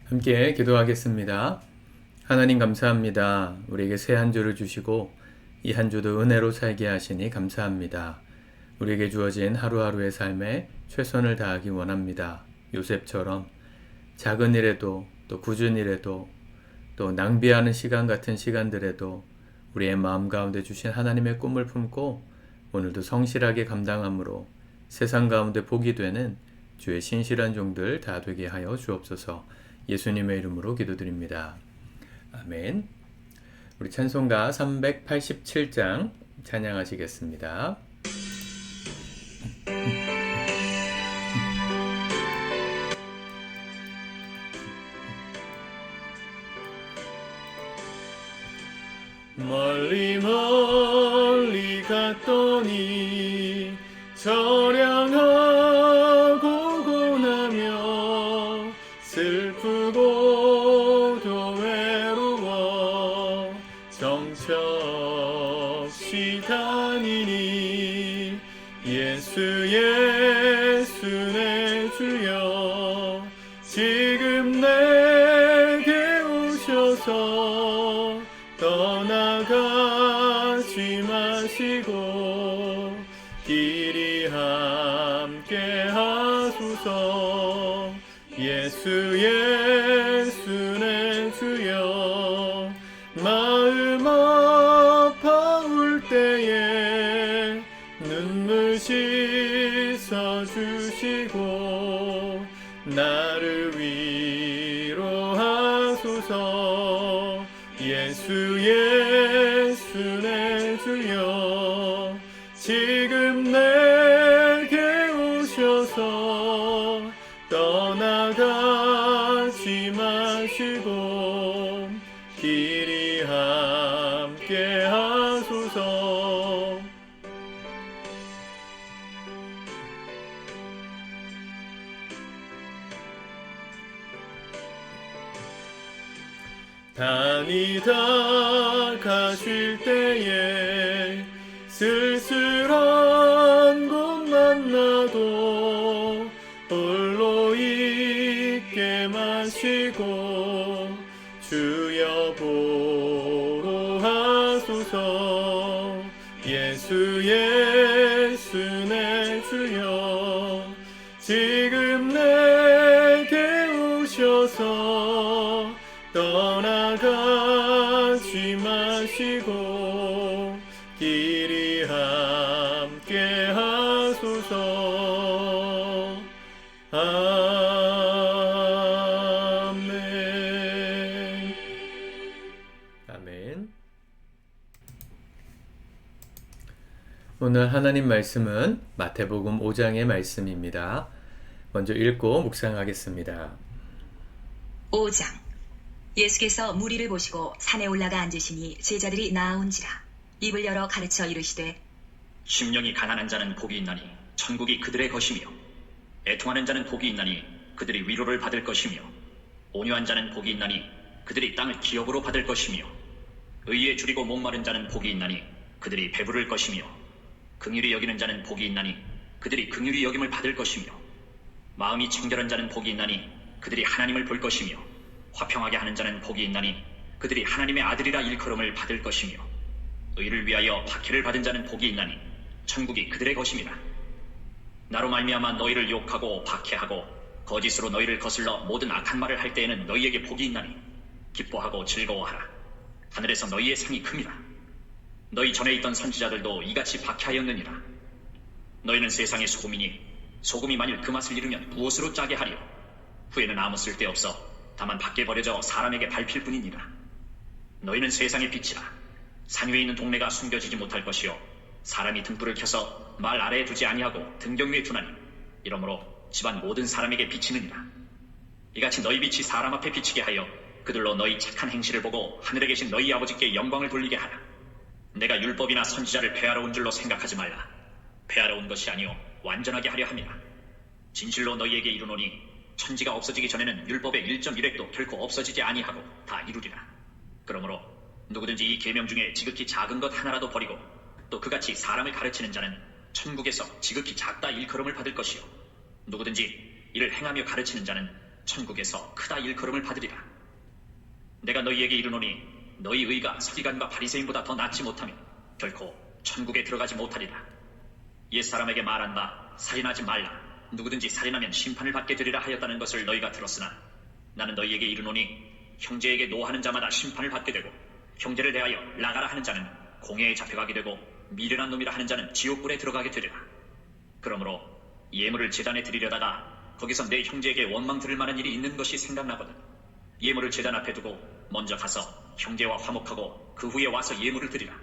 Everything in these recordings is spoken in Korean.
함께 기도하겠습니다. 하나님 감사합니다. 우리에게 새 한 주를 주시고 이 한 주도 은혜로 살게 하시니 감사합니다. 우리에게 주어진 하루하루의 삶에 최선을 다하기 원합니다. 요셉처럼 작은 일에도 또 굳은 일에도 또 낭비하는 시간 같은 시간들에도 우리의 마음 가운데 주신 하나님의 꿈을 품고 오늘도 성실하게 감당함으로 세상 가운데 복이 되는 주의 신실한 종들 다 되게 하여 주옵소서. 예수님의 이름으로 기도드립니다. 아멘. 우리 찬송가 387장 찬양하시겠습니다. 멀리 멀리 갔더니 처량하고 고나며 슬프고도 외로워 정처없이 다니니 예수 예수 내 주여 지금 내게 오셔서 떠나가지 마시고 길이 함께 하소서. 예수 예수 내 주여 마음 아파올 때에 눈물 씻어주시고 나를 위로하소서. 예수 예수 내 주여 지금 내게 오셔서 떠나가지 마시고 길이 함께 하소서. 다니다 가실 때에 쓸쓸한 곳 만나도 홀로 있게 마시고 주여 보러 하소서. 예수 예수 내 주여 지금 내게 오셔서 떠나가지 마시고 길이 함께 하소서. 아멘. 아멘. 오늘 하나님 말씀은 마태복음 5장의 말씀입니다. 먼저 읽고 묵상하겠습니다. 5장. 예수께서 무리를 보시고 산에 올라가 앉으시니 제자들이 나아온지라 입을 열어 가르쳐 이르시되 심령이 가난한 자는 복이 있나니 천국이 그들의 것이며 애통하는 자는 복이 있나니 그들이 위로를 받을 것이며 온유한 자는 복이 있나니 그들이 땅을 기업으로 받을 것이며 의에 줄이고 목마른 자는 복이 있나니 그들이 배부를 것이며 긍휼히 여기는 자는 복이 있나니 그들이 긍휼히 여김을 받을 것이며 마음이 청결한 자는 복이 있나니 그들이 하나님을 볼 것이며 화평하게 하는 자는 복이 있나니 그들이 하나님의 아들이라 일컬음을 받을 것이며 의를 위하여 박해를 받은 자는 복이 있나니 천국이 그들의 것임이라. 나로 말미암아 너희를 욕하고 박해하고 거짓으로 너희를 거슬러 모든 악한 말을 할 때에는 너희에게 복이 있나니 기뻐하고 즐거워하라. 하늘에서 너희의 상이 큼이라. 너희 전에 있던 선지자들도 이같이 박해하였느니라. 너희는 세상의 소금이니 소금이 만일 그 맛을 잃으면 무엇으로 짜게 하리요. 후에는 아무 쓸데없어 다만 밖에 버려져 사람에게 밟힐 뿐이니라. 너희는 세상의 빛이라. 산 위에 있는 동네가 숨겨지지 못할 것이요 사람이 등불을 켜서 말 아래에 두지 아니하고 등경 위에 두나니 이러므로 집안 모든 사람에게 비치느니라. 이같이 너희 빛이 사람 앞에 비치게 하여 그들로 너희 착한 행실을 보고 하늘에 계신 너희 아버지께 영광을 돌리게 하라. 내가 율법이나 선지자를 폐하러 온 줄로 생각하지 말라. 폐하러 온 것이 아니요 완전하게 하려 함이라. 진실로 너희에게 이르노니 천지가 없어지기 전에는 율법의 1.1획도 결코 없어지지 아니하고 다 이루리라. 그러므로 누구든지 이 계명 중에 지극히 작은 것 하나라도 버리고 또 그같이 사람을 가르치는 자는 천국에서 지극히 작다 일컬음을 받을 것이요 누구든지 이를 행하며 가르치는 자는 천국에서 크다 일컬음을 받으리라. 내가 너희에게 이르노니 너희 의가 서기관과 바리새인보다 더 낫지 못하면 결코 천국에 들어가지 못하리라. 옛사람에게 말한 바 살인하지 말라. 누구든지 살인하면 심판을 받게 되리라 하였다는 것을 너희가 들었으나 나는 너희에게 이르노니 형제에게 노하는 자마다 심판을 받게 되고 형제를 대하여 나가라 하는 자는 공회에 잡혀가게 되고 미련한 놈이라 하는 자는 지옥불에 들어가게 되리라. 그러므로 예물을 제단에 드리려다가 거기서 내 형제에게 원망 들을 만한 일이 있는 것이 생각나거든 예물을 제단 앞에 두고 먼저 가서 형제와 화목하고 그 후에 와서 예물을 드리라.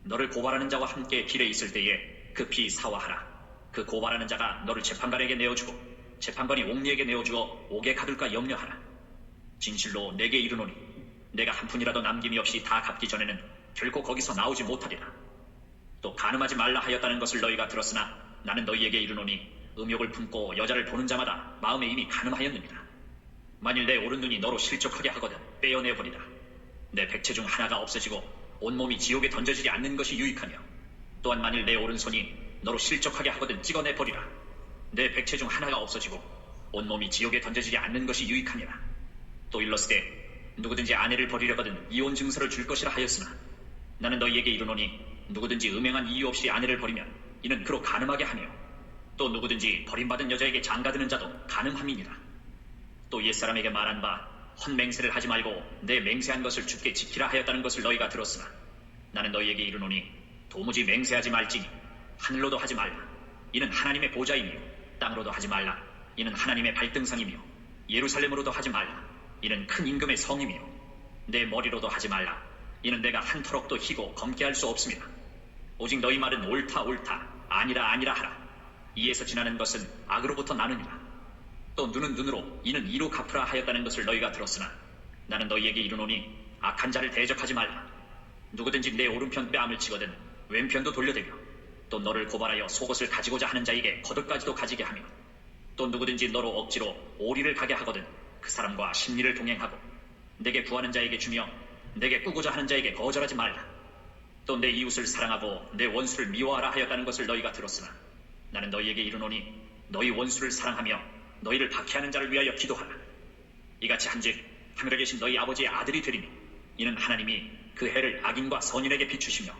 너를 고발하는 자와 함께 길에 있을 때에 급히 사화하라. 그 고발하는 자가 너를 재판관에게 내어주고 재판관이 옥리에게 내어주어 옥에 가둘까 염려하라. 진실로 내게 이르노니 내가 한 푼이라도 남김이 없이 다 갚기 전에는 결코 거기서 나오지 못하리라. 또 간음하지 말라 하였다는 것을 너희가 들었으나 나는 너희에게 이르노니 음욕을 품고 여자를 보는 자마다 마음에 이미 간음하였느니라. 만일 내 오른눈이 너로 실족하게 하거든 빼어내버리라. 내 백체 중 하나가 없어지고 온몸이 지옥에 던져지지 않는 것이 유익하며 또한 만일 내 오른손이 너로 실족하게 하거든 찍어내버리라. 내 백체 중 하나가 없어지고 온몸이 지옥에 던져지지 않는 것이 유익하니라. 또 일렀으되 누구든지 아내를 버리려거든 이혼 증서를 줄 것이라 하였으나 나는 너희에게 이르노니 누구든지 음행한 이유 없이 아내를 버리면 이는 그로 간음하게 하며 또 누구든지 버림받은 여자에게 장가드는 자도 간음함이니라. 또 옛사람에게 말한 바 헛맹세를 하지 말고 내 맹세한 것을 주께 지키라 하였다는 것을 너희가 들었으나 나는 너희에게 이르노니 도무지 맹세하지 말지니 하늘로도 하지 말라. 이는 하나님의 보좌이며 땅으로도 하지 말라. 이는 하나님의 발등상이며 예루살렘으로도 하지 말라. 이는 큰 임금의 성이며 내 머리로도 하지 말라. 이는 내가 한 터럭도 희고 검게 할 수 없습니다. 오직 너희 말은 옳다 옳다 아니라 아니라 하라. 이에서 지나는 것은 악으로부터 나느니라. 또 눈은 눈으로 이는 이로 갚으라 하였다는 것을 너희가 들었으나 나는 너희에게 이르노니 악한 자를 대적하지 말라. 누구든지 내 오른편 뺨을 치거든 왼편도 돌려대며 또 너를 고발하여 속옷을 가지고자 하는 자에게 겉옷까지도 가지게 하며 또 누구든지 너로 억지로 오리를 가게 하거든 그 사람과 심리를 동행하고 내게 구하는 자에게 주며 내게 꾸고자 하는 자에게 거절하지 말라. 또 내 이웃을 사랑하고 내 원수를 미워하라 하였다는 것을 너희가 들었으나 나는 너희에게 이르노니 너희 원수를 사랑하며 너희를 박해하는 자를 위하여 기도하라. 이같이 한즉 하늘에 계신 너희 아버지의 아들이 되리니 이는 하나님이 그 해를 악인과 선인에게 비추시며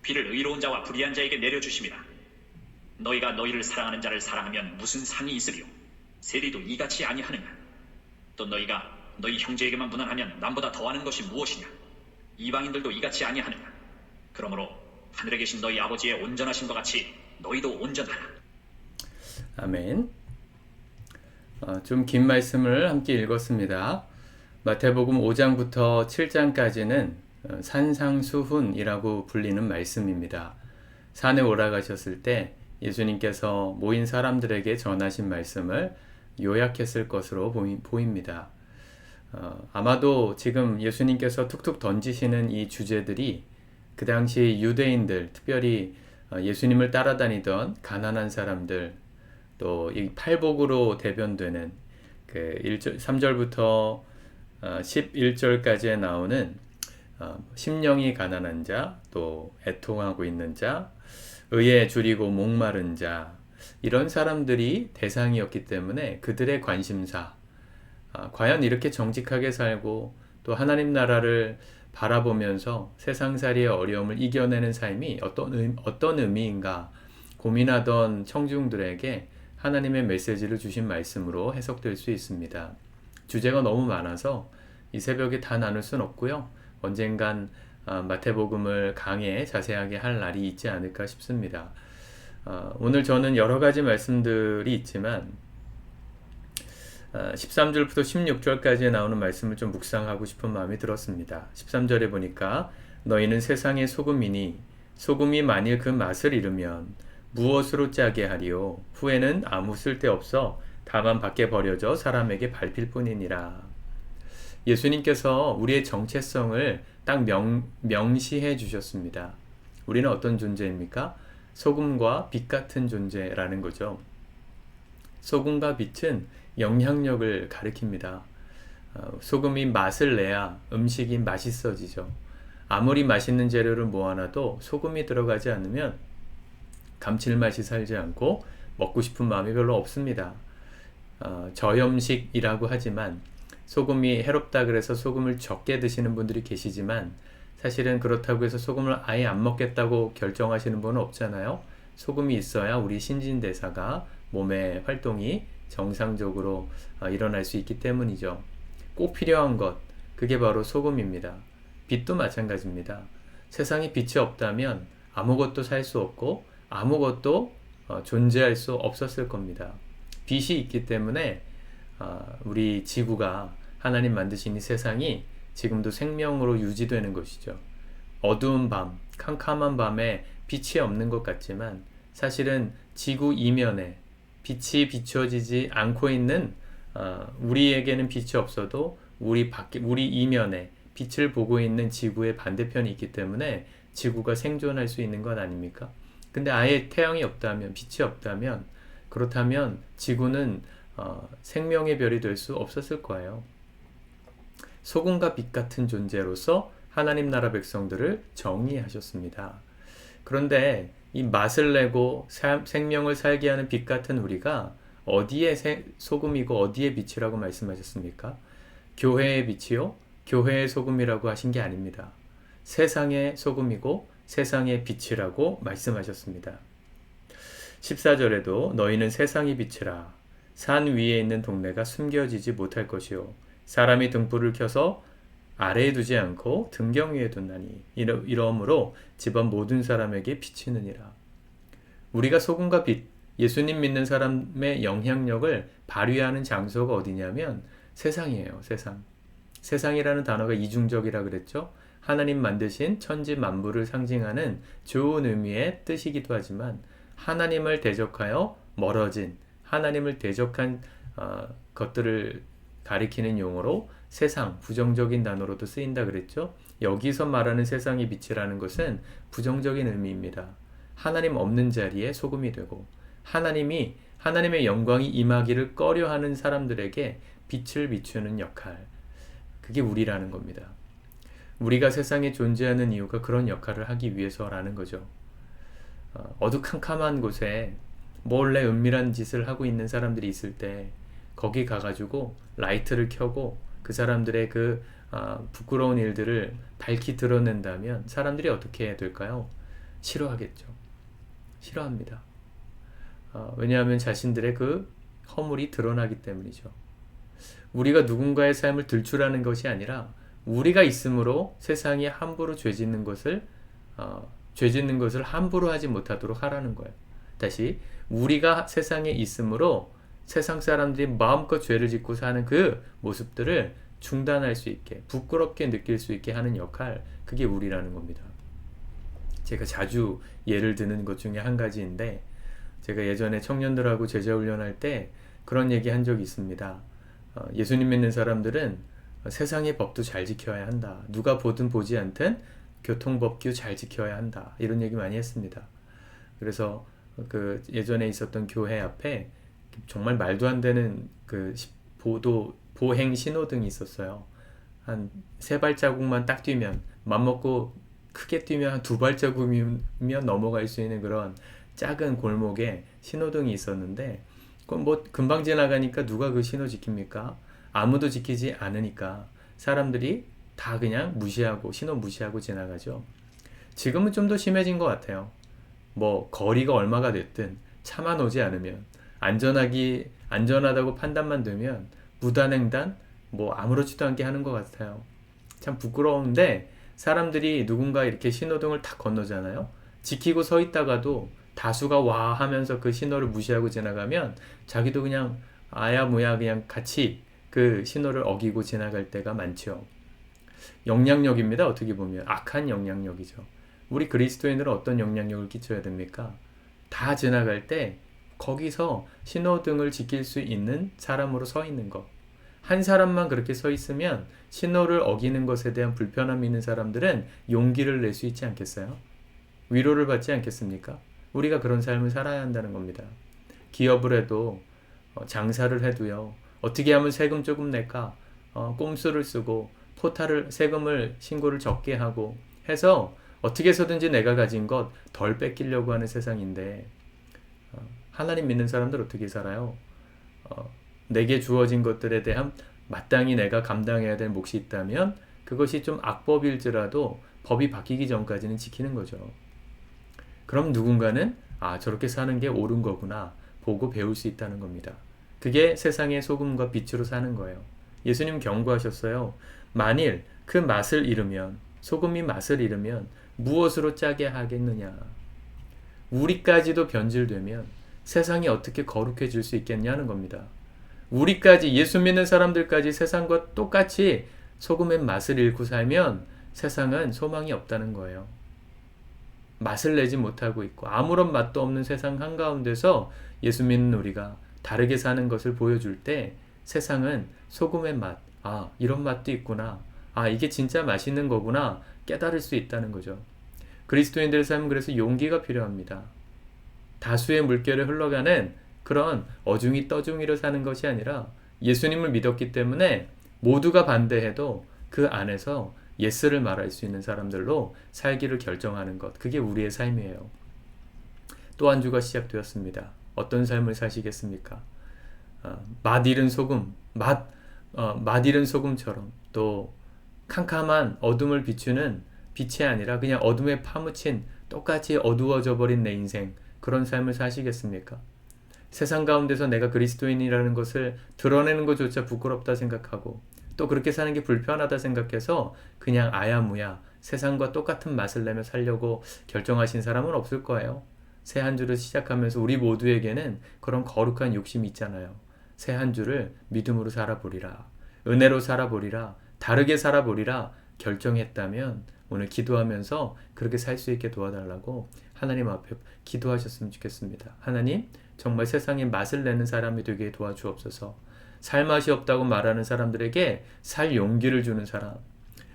비를 의로운 자와 불의한 자에게 내려주심이라. 너희가 너희를 사랑하는 자를 사랑하면 무슨 상이 있으리요? 세리도 이같이 아니하느냐? 또 너희가 너희 형제에게만 무난하면 남보다 더하는 것이 무엇이냐? 이방인들도 이같이 아니하느냐? 그러므로 하늘에 계신 너희 아버지의 온전하신 것 같이 너희도 온전하라. 아멘. 좀 긴 말씀을 함께 읽었습니다. 마태복음 5장부터 7장까지는 산상수훈이라고 불리는 말씀입니다. 산에 올라가셨을 때 예수님께서 모인 사람들에게 전하신 말씀을 요약했을 것으로 보입니다. 아마도 지금 예수님께서 툭툭 던지시는 이 주제들이 그 당시 유대인들, 특별히 예수님을 따라다니던 가난한 사람들, 또 이 팔복으로 대변되는 그 3절부터 11절까지에 나오는 심령이 가난한 자, 또 애통하고 있는 자, 의에 줄이고 목마른 자, 이런 사람들이 대상이었기 때문에 그들의 관심사, 과연 이렇게 정직하게 살고 또 하나님 나라를 바라보면서 세상살이의 어려움을 이겨내는 삶이 어떤 의미인가 고민하던 청중들에게 하나님의 메시지를 주신 말씀으로 해석될 수 있습니다. 주제가 너무 많아서 이 새벽에 다 나눌 순 없고요. 언젠간 마태복음을 강해 자세하게 할 날이 있지 않을까 싶습니다. 오늘 저는 여러 가지 말씀들이 있지만 13절부터 16절까지에 나오는 말씀을 좀 묵상하고 싶은 마음이 들었습니다. 13절에 보니까 너희는 세상의 소금이니 소금이 만일 그 맛을 잃으면 무엇으로 짜게 하리요? 후에는 아무 쓸데없어 다만 밖에 버려져 사람에게 밟힐 뿐이니라. 예수님께서 우리의 정체성을 딱 명시해 주셨습니다. 우리는 어떤 존재입니까? 소금과 빛 같은 존재라는 거죠. 소금과 빛은 영향력을 가리킵니다. 소금이 맛을 내야 음식이 맛있어지죠. 아무리 맛있는 재료를 모아놔도 소금이 들어가지 않으면 감칠맛이 살지 않고 먹고 싶은 마음이 별로 없습니다. 저염식이라고 하지만 소금이 해롭다 그래서 소금을 적게 드시는 분들이 계시지만 사실은 그렇다고 해서 소금을 아예 안 먹겠다고 결정하시는 분은 없잖아요. 소금이 있어야 우리 신진대사가 몸의 활동이 정상적으로 일어날 수 있기 때문이죠. 꼭 필요한 것, 그게 바로 소금입니다. 빛도 마찬가지입니다. 세상에 빛이 없다면 아무것도 살 수 없고 아무것도 존재할 수 없었을 겁니다. 빛이 있기 때문에 우리 지구가 하나님 만드신 이 세상이 지금도 생명으로 유지되는 것이죠. 어두운 밤, 캄캄한 밤에 빛이 없는 것 같지만 사실은 지구 이면에 빛이 비춰지지 않고 있는 우리에게는 빛이 없어도 우리 이면에 빛을 보고 있는 지구의 반대편이 있기 때문에 지구가 생존할 수 있는 것 아닙니까? 근데 아예 태양이 없다면, 빛이 없다면, 그렇다면 지구는 생명의 별이 될 수 없었을 거예요. 소금과 빛 같은 존재로서 하나님 나라 백성들을 정의하셨습니다. 그런데 이 맛을 내고 생명을 살게 하는 빛 같은 우리가 어디에 소금이고 어디에 빛이라고 말씀하셨습니까? 교회의 빛이요? 교회의 소금이라고 하신 게 아닙니다. 세상의 소금이고 세상의 빛이라고 말씀하셨습니다. 14절에도 너희는 세상의 빛이라 산 위에 있는 동네가 숨겨지지 못할 것이요 사람이 등불을 켜서 아래에 두지 않고 등경 위에 둔나니 이러므로 집안 모든 사람에게 비치느니라. 우리가 소금과 빛, 예수님 믿는 사람의 영향력을 발휘하는 장소가 어디냐면 세상이에요. 세상. 세상이라는 단어가 이중적이라 그랬죠. 하나님 만드신 천지 만물을 상징하는 좋은 의미의 뜻이기도 하지만 하나님을 대적하여 멀어진 하나님을 대적한 것들을 가리키는 용어로 세상, 부정적인 단어로도 쓰인다 그랬죠. 여기서 말하는 세상의 빛이라는 것은 부정적인 의미입니다. 하나님 없는 자리에 소금이 되고 하나님의 영광이 임하기를 꺼려하는 사람들에게 빛을 비추는 역할, 그게 우리라는 겁니다. 우리가 세상에 존재하는 이유가 그런 역할을 하기 위해서라는 거죠. 어두컴컴한 곳에 몰래 은밀한 짓을 하고 있는 사람들이 있을 때 거기 가가지고 라이트를 켜고 그 사람들의 그 부끄러운 일들을 밝히 드러낸다면 사람들이 어떻게 해야 될까요? 싫어하겠죠. 싫어합니다. 왜냐하면 자신들의 그 허물이 드러나기 때문이죠. 우리가 누군가의 삶을 들추라는 것이 아니라 우리가 있음으로 세상이 함부로 죄짓는 것을 함부로 하지 못하도록 하라는 거예요. 다시 우리가 세상에 있음으로 세상 사람들이 마음껏 죄를 짓고 사는 그 모습들을 중단할 수 있게, 부끄럽게 느낄 수 있게 하는 역할, 그게 우리라는 겁니다. 제가 자주 예를 드는 것 중에 한 가지인데, 제가 예전에 청년들하고 제자훈련할 때 그런 얘기 한 적이 있습니다. 예수님 믿는 사람들은 세상의 법도 잘 지켜야 한다. 누가 보든 보지 않든 교통법규 잘 지켜야 한다. 이런 얘기 많이 했습니다. 그래서 그 예전에 있었던 교회 앞에 정말 말도 안 되는 그 보행 신호등이 있었어요. 한 3발자국만 딱 뛰면, 맘먹고 크게 뛰면 한 2발자국이면 넘어갈 수 있는 그런 작은 골목에 신호등이 있었는데, 그건 뭐 금방 지나가니까 누가 그 신호 지킵니까? 아무도 지키지 않으니까 사람들이 다 그냥 무시하고 신호 무시하고 지나가죠. 지금은 좀 더 심해진 것 같아요. 뭐 거리가 얼마가 됐든 차만 오지 않으면, 안전하다고 판단만 되면 무단횡단 뭐 아무렇지도 않게 하는 것 같아요. 참 부끄러운데 사람들이 누군가 이렇게 신호등을 탁 건너잖아요. 지키고 서 있다가도 다수가 와 하면서 그 신호를 무시하고 지나가면 자기도 그냥 아야 뭐야 그냥 같이 그 신호를 어기고 지나갈 때가 많죠. 영향력입니다. 어떻게 보면 악한 영향력이죠. 우리 그리스도인들은 어떤 영향력을 끼쳐야 됩니까? 다 지나갈 때 거기서 신호등을 지킬 수 있는 사람으로 서 있는 것. 한 사람만 그렇게 서 있으면 신호를 어기는 것에 대한 불편함이 있는 사람들은 용기를 낼 수 있지 않겠어요? 위로를 받지 않겠습니까? 우리가 그런 삶을 살아야 한다는 겁니다. 기업을 해도 장사를 해도요. 어떻게 하면 세금 조금 낼까? 꼼수를 쓰고 세금을 신고를 적게 하고 해서 어떻게 해서든지 내가 가진 것 덜 뺏기려고 하는 세상인데 하나님 믿는 사람들 어떻게 살아요? 내게 주어진 것들에 대한 마땅히 내가 감당해야 될 몫이 있다면 그것이 좀 악법일지라도 법이 바뀌기 전까지는 지키는 거죠. 그럼 누군가는 저렇게 사는 게 옳은 거구나 보고 배울 수 있다는 겁니다. 그게 세상의 소금과 빛으로 사는 거예요. 예수님 경고하셨어요. 만일 그 맛을 잃으면, 소금이 맛을 잃으면 무엇으로 짜게 하겠느냐. 우리까지도 변질되면 세상이 어떻게 거룩해질 수 있겠냐는 겁니다. 우리까지, 예수 믿는 사람들까지 세상과 똑같이 소금의 맛을 잃고 살면 세상은 소망이 없다는 거예요. 맛을 내지 못하고 있고 아무런 맛도 없는 세상 한가운데서 예수 믿는 우리가 다르게 사는 것을 보여줄 때 세상은 소금의 맛, 이런 맛도 있구나, 이게 진짜 맛있는 거구나 깨달을 수 있다는 거죠. 그리스도인들의 삶은 그래서 용기가 필요합니다. 다수의 물결에 흘러가는 그런 어중이 떠중이로 사는 것이 아니라 예수님을 믿었기 때문에 모두가 반대해도 그 안에서 예스를 말할 수 있는 사람들로 살기를 결정하는 것, 그게 우리의 삶이에요. 또 한 주가 시작되었습니다. 어떤 삶을 사시겠습니까? 맛 잃은 소금, 맛 잃은 소금처럼 또 캄캄한 어둠을 비추는 빛이 아니라 그냥 어둠에 파묻힌 똑같이 어두워져 버린 내 인생, 그런 삶을 사시겠습니까? 세상 가운데서 내가 그리스도인이라는 것을 드러내는 것조차 부끄럽다 생각하고 또 그렇게 사는 게 불편하다 생각해서 그냥 아야무야 세상과 똑같은 맛을 내며 살려고 결정하신 사람은 없을 거예요. 새 한 주를 시작하면서 우리 모두에게는 그런 거룩한 욕심이 있잖아요. 새 한 주를 믿음으로 살아보리라, 은혜로 살아보리라, 다르게 살아보리라 결정했다면 오늘 기도하면서 그렇게 살 수 있게 도와달라고 하나님 앞에 기도하셨으면 좋겠습니다. 하나님, 정말 세상에 맛을 내는 사람이 되게 도와주옵소서. 살 맛이 없다고 말하는 사람들에게 살 용기를 주는 사람,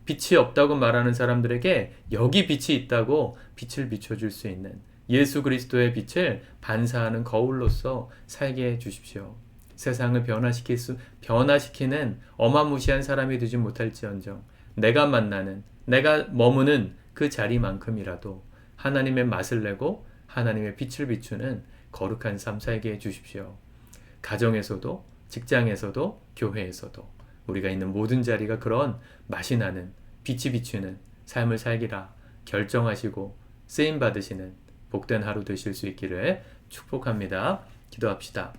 빛이 없다고 말하는 사람들에게 여기 빛이 있다고 빛을 비춰줄 수 있는 예수 그리스도의 빛을 반사하는 거울로서 살게 해주십시오. 세상을 변화시키는 어마무시한 사람이 되지 못할지언정 내가 만나는, 내가 머무는 그 자리만큼이라도 하나님의 맛을 내고 하나님의 빛을 비추는 거룩한 삶 살게 해주십시오. 가정에서도, 직장에서도, 교회에서도 우리가 있는 모든 자리가 그런 맛이 나는, 빛이 비추는 삶을 살기라 결정하시고 쓰임 받으시는 복된 하루 되실 수 있기를 축복합니다. 기도합시다.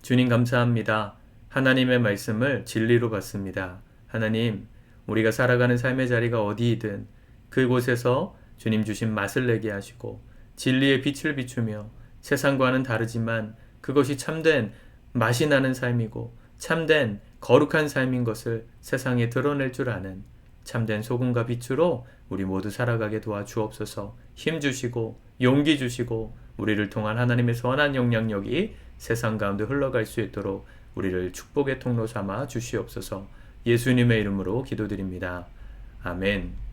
주님 감사합니다. 하나님의 말씀을 진리로 받습니다. 하나님, 우리가 살아가는 삶의 자리가 어디이든 그곳에서 주님 주신 맛을 내게 하시고 진리의 빛을 비추며 세상과는 다르지만 그것이 참된 맛이 나는 삶이고 참된 거룩한 삶인 것을 세상에 드러낼 줄 아는 참된 소금과 빛으로 우리 모두 살아가게 도와주옵소서. 힘 주시고 용기 주시고 우리를 통한 하나님의 선한 영향력이 세상 가운데 흘러갈 수 있도록 우리를 축복의 통로 삼아 주시옵소서. 예수님의 이름으로 기도드립니다. 아멘.